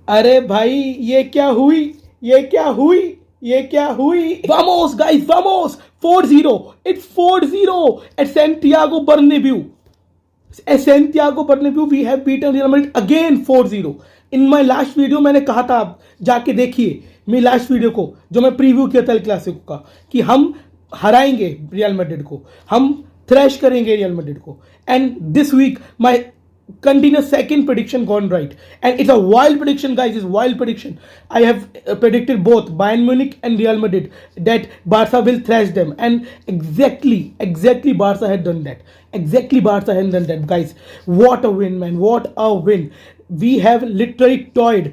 अरे भाई, ये क्या हुई, ये क्या हुई, ये क्या हुई? Vamos guys, vamos! 4-0. It's 4-0 at Santiago Bernabeu. At Santiago Bernabeu we have beaten Real Madrid again 4-0. In my last video मैंने कहा था, आप जाके देखिए मेरी लास्ट वीडियो को, जो मैं प्रीव्यू किया था एल क्लासिको का, कि हम हराएंगे रियल मैड्रिड को, हम थ्रैश करेंगे रियल मैड्रिड को. And this week my continuous second prediction gone right, and it's a wild prediction guys, it's wild prediction. I have predicted both Bayern Munich and Real Madrid that Barca will thrash them, and exactly Barca had done that. Exactly Barca had done that guys. What a win, man, what a win. We have literally toyed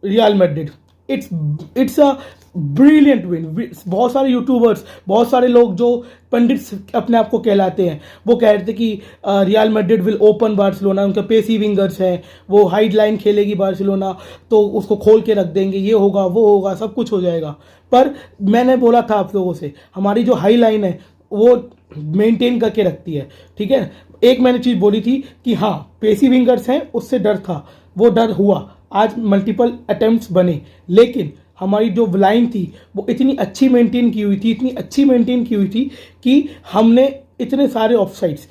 Real Madrid. it's a brilliant win. बहुत सारे YouTubers, बहुत सारे लोग जो पंडित अपने आप को कहलाते हैं, वो कह रहे थे कि real Madrid will open Barcelona, उनके पेसी विंगर्स हैं, वो हाइड लाइन खेलेगी बार्सिलोना तो उसको खोल के रख देंगे, ये होगा वो होगा, सब कुछ हो जाएगा. पर मैंने बोला था आप लोगों से, हमारी जो हाई लाइन है वो मेंटेन करके रखती है, ठीक है. एक मैंने चीज़ बोली थी कि हाँ पेसी विंगर्स हैं, उससे डर था, वो डर हुआ. आज मल्टीपल अटेम्प्ट्स बने, लेकिन हमारी जो लाइन थी वो इतनी अच्छी मेंटेन की हुई थी, इतनी अच्छी मेंटेन की हुई थी कि हमने इतने सारे ऑफसाइड्स,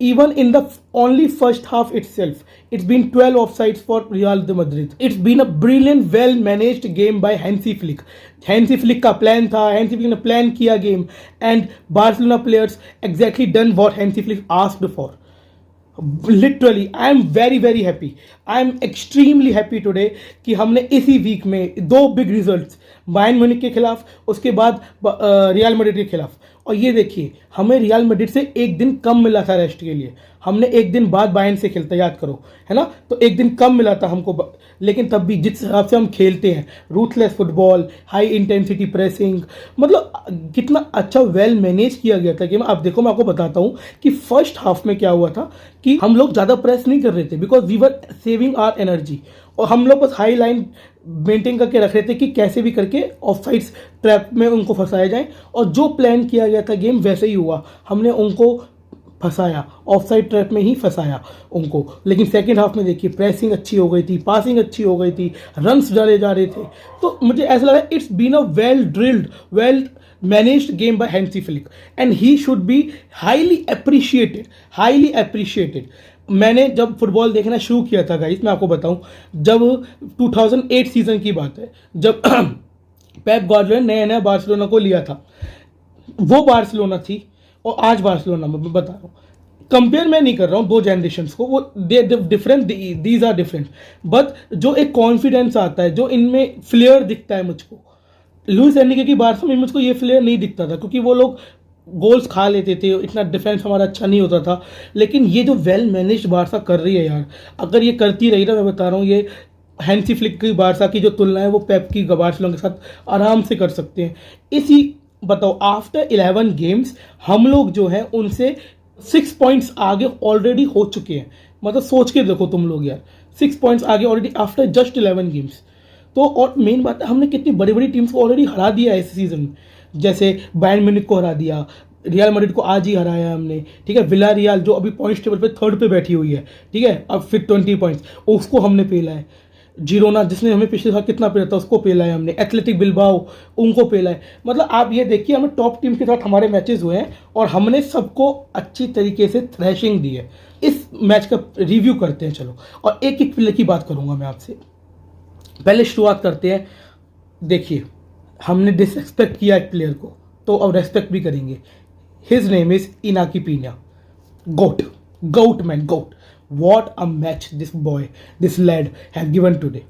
even in the only first half itself, it's been 12 offsides for Real de Madrid. It's been a brilliant, well managed game by Hansi Flick. Hansi Flick का प्लान था, Hansi Flick ने प्लान किया game, and Barcelona players exactly done what Hansi Flick asked for. Literally I am very happy, I am extremely happy today कि हमने इसी week में दो big results, Bayern Munich के खिलाफ, उसके बाद रियल मैड्रिड के खिलाफ. और ये देखिए, हमें रियल मैड्रिड से एक दिन कम मिला था रेस्ट के लिए, हमने एक दिन बाद बायर्न से खेलता, याद करो, है ना, तो एक दिन कम मिला था हमको. लेकिन तब भी जिस हिसाब से हम खेलते हैं, ruthless football, high intensity pressing, मतलब कितना अच्छा वेल मैनेज किया गया था गेम. आप देखो, मैं आपको बताता हूँ कि फर्स्ट हाफ में क्या हुआ था कि हम लोग ज़्यादा प्रेस नहीं कर रहे थे, because we were saving our energy, और हम लोग बस हाई लाइन मेंटेन करके रख रहे थे कि कैसे भी करके ऑफ साइड्स ट्रैप में उनको फंसाया जाए. और जो प्लान किया गया था गेम वैसे ही हुआ, हमने उनको फंसाया, ऑफ साइड ट्रैप में ही फंसाया उनको. लेकिन सेकेंड हाफ में देखिए, प्रेसिंग अच्छी हो गई थी, पासिंग अच्छी हो गई थी, रन्स डाले जा रहे थे. तो मुझे ऐसा लगा it's been a well drilled, well managed game by Hansi Flick, and he should be highly appreciated. मैंने जब फुटबॉल देखना शुरू किया था गाइस, मैं आपको बताऊं, जब 2008 सीजन की बात है, जब पेप गार्डियोला ने नया बार्सिलोना को लिया था, वो बार्सिलोना थी और आज बार्सिलोना मैं बता रहा हूँ. कंपेयर मैं नहीं कर रहा हूँ दो जनरेशन्स को, वो different, these are different. But जो एक कॉन्फिडेंस आता है, जो इनमें फ्लेयर दिखता है मुझको, लुइस एनरिके की बार्सा में मुझको ये फ्लेयर नहीं दिखता था, क्योंकि वो लोग गोल्स खा लेते थे, इतना डिफेंस हमारा अच्छा नहीं होता था. लेकिन ये जो वेल मैनेज्ड बार्सा कर रही है यार, अगर ये करती रही ना, मैं बता रहा हूँ, ये हैंसी फ्लिक की बार्सा की जो तुलना है वो पेप की बार्सिलोना के साथ आराम से कर सकते हैं. इसी बताओ, आफ्टर 11 गेम्स हम लोग जो है उनसे 6 पॉइंट्स आगे ऑलरेडी हो चुके हैं. मतलब सोच के देखो तुम लोग यार, 6 पॉइंट्स आगे ऑलरेडी आफ्टर जस्ट 11 गेम्स. तो और मेन बात है, हमने कितनी बड़ी बड़ी टीम्स को ऑलरेडी हरा दिया है इस सीजन में. जैसे बायर्न म्यूनिख को हरा दिया, रियल मैड्रिड को आज ही हराया हमने, ठीक है. विला रियल जो अभी पॉइंट्स टेबल पे थर्ड पे बैठी हुई है, ठीक है, अब फिर 20 पॉइंट्स, उसको हमने पेला है. जिरोना जिसने हमें पिछले साल कितना पेला था, उसको पेला है हमने. एथलेटिक बिल्बाओ, उनको पेला है. मतलब आप ये देखिए, हमें टॉप टीम के साथ हमारे मैचेस हुए हैं और हमने सबको अच्छी तरीके से थ्रैशिंग दी है. इस मैच का रिव्यू करते हैं चलो, और एक एक प्लेयर की बात करूंगा मैं आपसे. पहले शुरुआत करते हैं. देखिए, हमने डिसरेस्पेक्ट किया एक प्लेयर को, तो अब रेस्पेक्ट भी करेंगे. His name is Inaki Pena. Goat man, goat. What a match this boy, this lad has given today.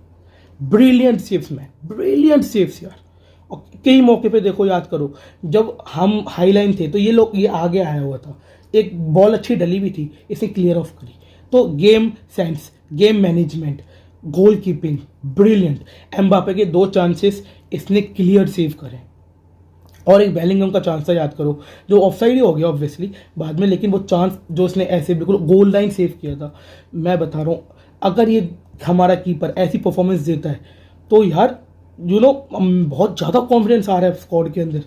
Brilliant saves man, brilliant saves यार. और कई मौके पे देखो, याद करो, जब हम हाई लाइन थे तो ये आगे आया हुआ था, एक बॉल अच्छी डली भी थी, इसे क्लियर ऑफ करी. तो गेम सेंस, गेम मैनेजमेंट, गोल कीपिंग ब्रिलियंट. एम्बापे के 2 चांसेस इसने क्लियर सेव करे, और एक बेलिंगम का चांस था, याद करो, जो ऑफसाइड ही हो गया ऑब्वियसली बाद में, लेकिन वो चांस जो उसने ऐसे बिल्कुल गोल लाइन सेव किया था. मैं बता रहा हूँ, अगर ये हमारा कीपर ऐसी परफॉर्मेंस देता है तो यार बहुत ज़्यादा कॉन्फिडेंस आ रहा है स्क्वाड के अंदर.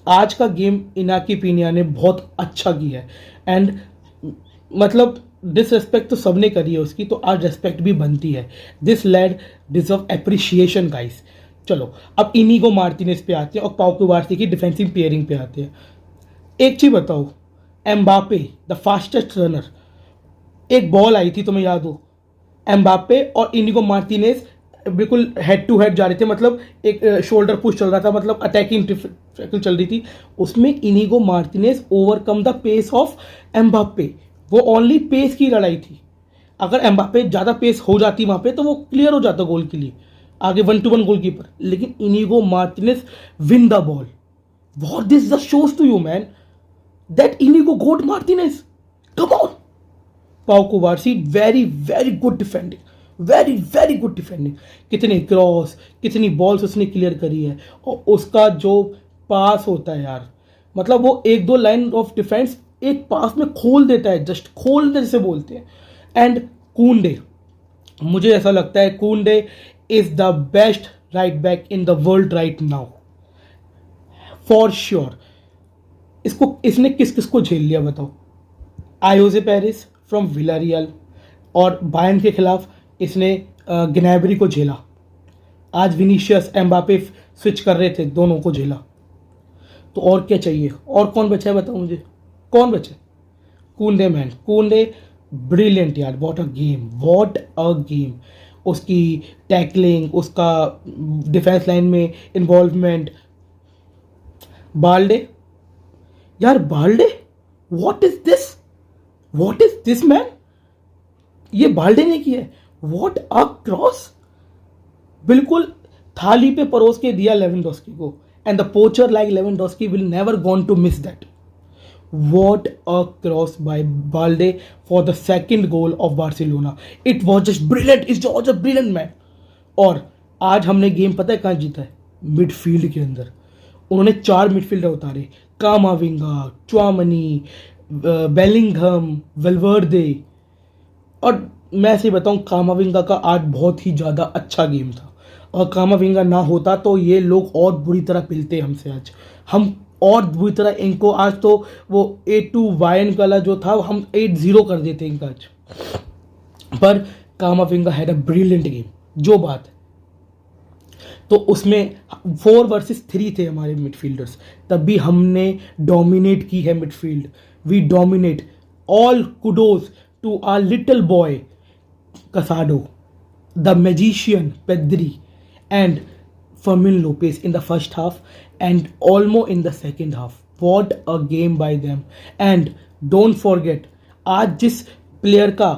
आज का गेम इनाकी पीनिया ने बहुत अच्छा किया है, एंड मतलब डिसरेस्पेक्ट तो सबने करी है उसकी, तो आज रेस्पेक्ट भी बनती है. This lad deserve appreciation guys. चलो अब इनिगो मार्टिनेज पे आते हैं और पाउ कुबार्सी की डिफेंसिव पेयरिंग पे आते हैं. एक चीज बताओ, एम्बापे द फास्टेस्ट रनर, एक बॉल आई थी तुम्हें याद हो, एम्बापे और इनिगो मार्टिनेज बिल्कुल हेड टू हेड जा रहे थे, मतलब एक शोल्डर पुश चल रहा था, मतलब अटैकिंग टैकल चल रही थी. उसमें Inigo Martinez overcome the pace of Mbappe. वो ओनली पेस की लड़ाई थी. अगर एम्बापे ज़्यादा पेस हो जाती वहाँ पे तो वो क्लियर हो जाता गोल के लिए, आगे 1-1 गोलकीपर. लेकिन Inigo Martinez win the ball. What this the shows to you man that Inigo goat Martinez. Come on. Pau Cubarsi very very good defending, very very good defending. कितने क्रॉस, कितनी balls उसने clear करी है. और उसका जो पास होता है यार, मतलब वो एक दो लाइन ऑफ डिफेंस एक पास में खोल देता है, जस्ट खोल दे जैसे बोलते हैं. एंड कूंडे, मुझे ऐसा लगता है Kounde is the best right back in the world right now for sure. इसने किस किस को झेल लिया बताओ. आयोजे पेरिस फ्रॉम विलारियल और बायर्न के खिलाफ इसने ग्नैब्री को झेला. आज विनीशियस एम्बापे स्विच कर रहे थे, दोनों को झेला. तो और क्या चाहिए, और कौन बचा है बताओ मुझे, कौन बचा. कूंडे मैन, कूंडे ब्रिलियंट यार. What a game, what a game. उसकी टैकलिंग, उसका डिफेंस लाइन में इन्वॉल्वमेंट. बाल्डे यार, Balde what is this, what is this man. ये बाल्डे ने किया है. व्हाट अ क्रॉस, बिल्कुल थाली पे परोस के दिया लेवेंडोस्की को. And the poacher like Lewandowski will never gone to miss that. What a cross by Balde for the second goal of Barcelona. It was just brilliant. It was a brilliant man. और आज हमने game पता है कहाँ जीता है, midfield के अंदर. उन्होंने 4 मिडफील्डर उतारे, कामाविंगा, च्वामनी, बेलिंघम, वेलवर्दे. और मैं ऐसे बताऊँ, कामाविंगा का आज बहुत ही ज़्यादा अच्छा गेम था. और कामाविंगा ना होता तो ये लोग और बुरी तरह पिलते हमसे आज. हम और बुरी तरह इनको आज तो वो 8-2 वायन वाला जो था हम 8-0 कर देते इनका आज. पर कामाविंगा हैड अ ब्रिलियंट गेम. जो बात है तो उसमें 4 वर्सेस 3 थे हमारे मिडफील्डर्स, तब भी हमने डोमिनेट की है midfield. We dominate. All kudos to our little boy Casado, the magician Pedri, and Fermin Lopez in the first half and Olmo in the second half. What a game by them. And don't forget, आज जिस player का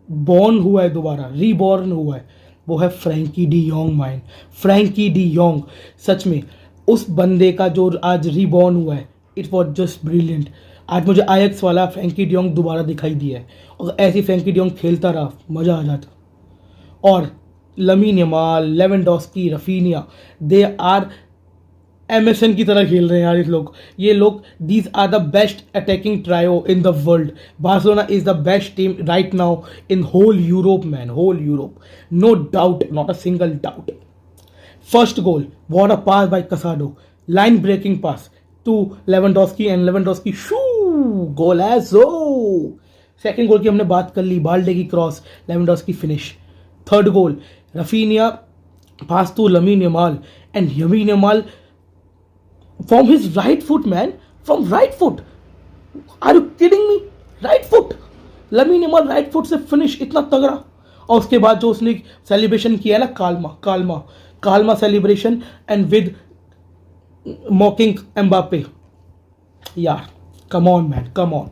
born हुआ है, दोबारा reborn हुआ है, वो है Frenkie de Jong. Man, Frenkie de Jong, सच में उस बंदे का जो आज रीबॉर्न हुआ है, इट वॉज जस्ट ब्रिलियंट. आज मुझे आयक्स वाला फ्रैंकी डी योंग दोबारा दिखाई दिया है, और ऐसी फ्रैंकी डी योंग खेलता रहा मज़ा आ जाता. और Lamine Yamal, Lewandowski, Raphinha, they are MSN की तरह खेल रहे हैं यार ये लोग. These are the best attacking trio in the world. Barcelona is the best team right now in whole Europe man, whole Europe. No doubt, not a single doubt. First goal, what a pass by Casado, line breaking pass to Lewandowski and Lewandowski shoe गोलाज़ो. Second goal की हमने बात कर ली, Balde की cross, Lewandowski finish. Third goal, Raphinha pass to Lamine Yamal and Lamine Yamal from his right foot, man, from right foot. Are you kidding me? Right foot. Lamine Yamal right foot से finish इतना तगड़ा. और उसके बाद जो उसने celebration किया ना, काल्मा celebration and with mocking Mbappe. यार come on man, come on.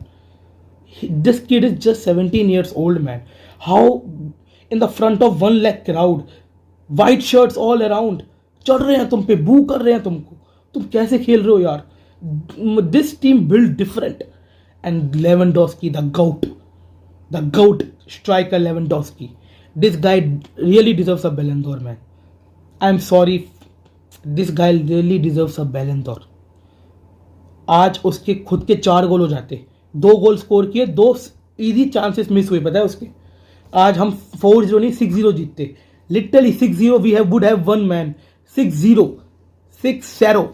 This kid is just 17 years old, man. How in the front of 1 lakh crowd, white shirts all around, चढ़ रहे हैं तुम पे, बू कर रहे हैं तुमको, तुम कैसे खेल रहे हो यार. This team build different. And Lewandowski the GOAT striker Lewandowski. This guy really deserves a Ballon d'Or, मैन. I am sorry, this guy really deserves a Ballon d'Or. आज उसके खुद के 4 गोल हो जाते, 2 गोल स्कोर किए, 2 इजी चांसेस मिस हुए, पता है उसके. आज हम 4-0 नहीं 6-0 जीतते. Literally 6-0 we would have won man. 6-0.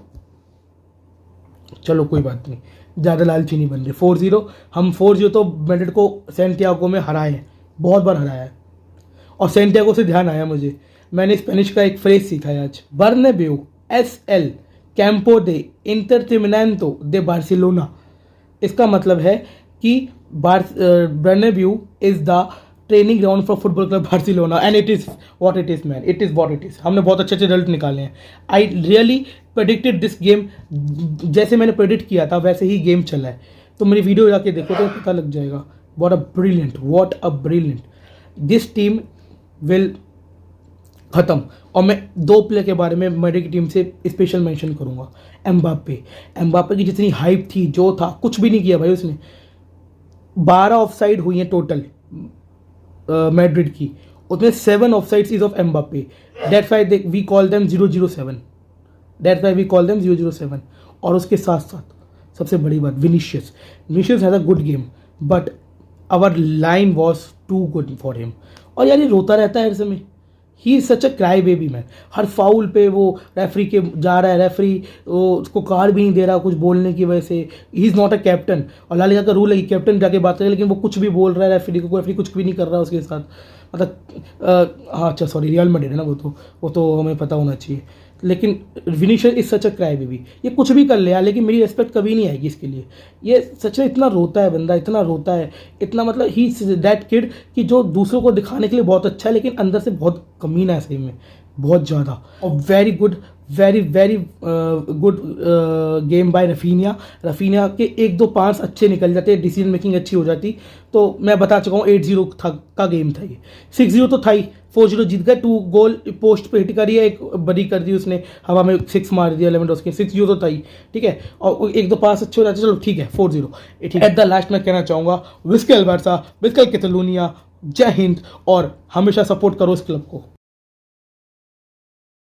चलो कोई बात नहीं. ज़्यादा लालची नहीं बन रहे। 4-0 हम 4-0 तो मैड्रिड को सैंटियागो में हराए हैं, बहुत बार हराया है। और सैंटियागो से ध्यान आया मुझे, मैंने स्पेनिश का एक फ्रेज सीखा है आज। बर्नाब्यू SL कैंपो दे इंटरटेनमेंटो दे बार्सिलोना। इसका मतलब है कि Bernabeu is the training ground for football club Barcelona and it is what it is man, it is what it is. हमने बहुत अच्छे अच्छे रिजल्ट निकाले हैं। I really predicted this game, जैसे मैंने प्रेडिक्ट किया था वैसे ही गेम चला है। तो मेरी वीडियो जाके देखो तो पता लग जाएगा। What a brilliant this team will ख़त्म। और मैं 2 प्लेयर के बारे में मैड्रिड की टीम से स्पेशल मेंशन करूंगा। एम्बापे की जितनी हाइप थी, जो था, कुछ भी नहीं किया भाई उसने। 12 ऑफसाइड हुई हैं टोटल मैड्रिड की, उसमें 7 offsides is of Mbappe. That's why we call them 007। That's why we call them 007। और उसके साथ साथ सबसे बड़ी बात, Vinicius has a good game but our line was too good for him. और यार ये रोता रहता है हर समय, he is such a cry baby man. हर फाउल पे वो रेफरी के जा रहा है, रेफरी वो उसको कार्ड भी नहीं दे रहा कुछ बोलने की वजह से। He is not a captain, और ला लीगा का रूल है कि कैप्टन जाके बात करे, लेकिन वो कुछ भी बोल रहा है रेफरी को, रेफरी कुछ भी नहीं कर रहा है उसके साथ। मतलब हाँ अच्छा सॉरी, रियल मैड्रिड है ना, वो तो हमें पता होना चाहिए। लेकिन Vinicius is such a cry baby, ये कुछ भी कर ले यार, लेकिन मेरी रिस्पेक्ट कभी नहीं आएगी इसके लिए। ये सच में इतना रोता है बंदा, इतना रोता है, इतना मतलब ही दैट किड कि जो दूसरों को दिखाने के लिए बहुत अच्छा है, लेकिन अंदर से बहुत कमीना है सही में, बहुत ज़्यादा। और very very good game by Raphinha के 1-2 पास अच्छे निकल जाते, डिसीजन मेकिंग अच्छी हो जाती। तो मैं बता चुका हूँ 8-0 का गेम था ये। 6-0 तो था ही, 4-0 जीत गए। 2 गोल पोस्ट पे हिट करी है, एक बड़ी कर दी उसने, हवा में 6 मार दिया लेवेंडोव्स्की। 6-0 तो था ही, ठीक है। और 1-2 पास अच्छे हो जाते, चलो ठीक है 4-0। एट द लास्ट मैं कहना चाहूँगा विस्कल बार्सा, विस्कल कैटलोनिया, जय हिंद, और हमेशा सपोर्ट करो इस क्लब को।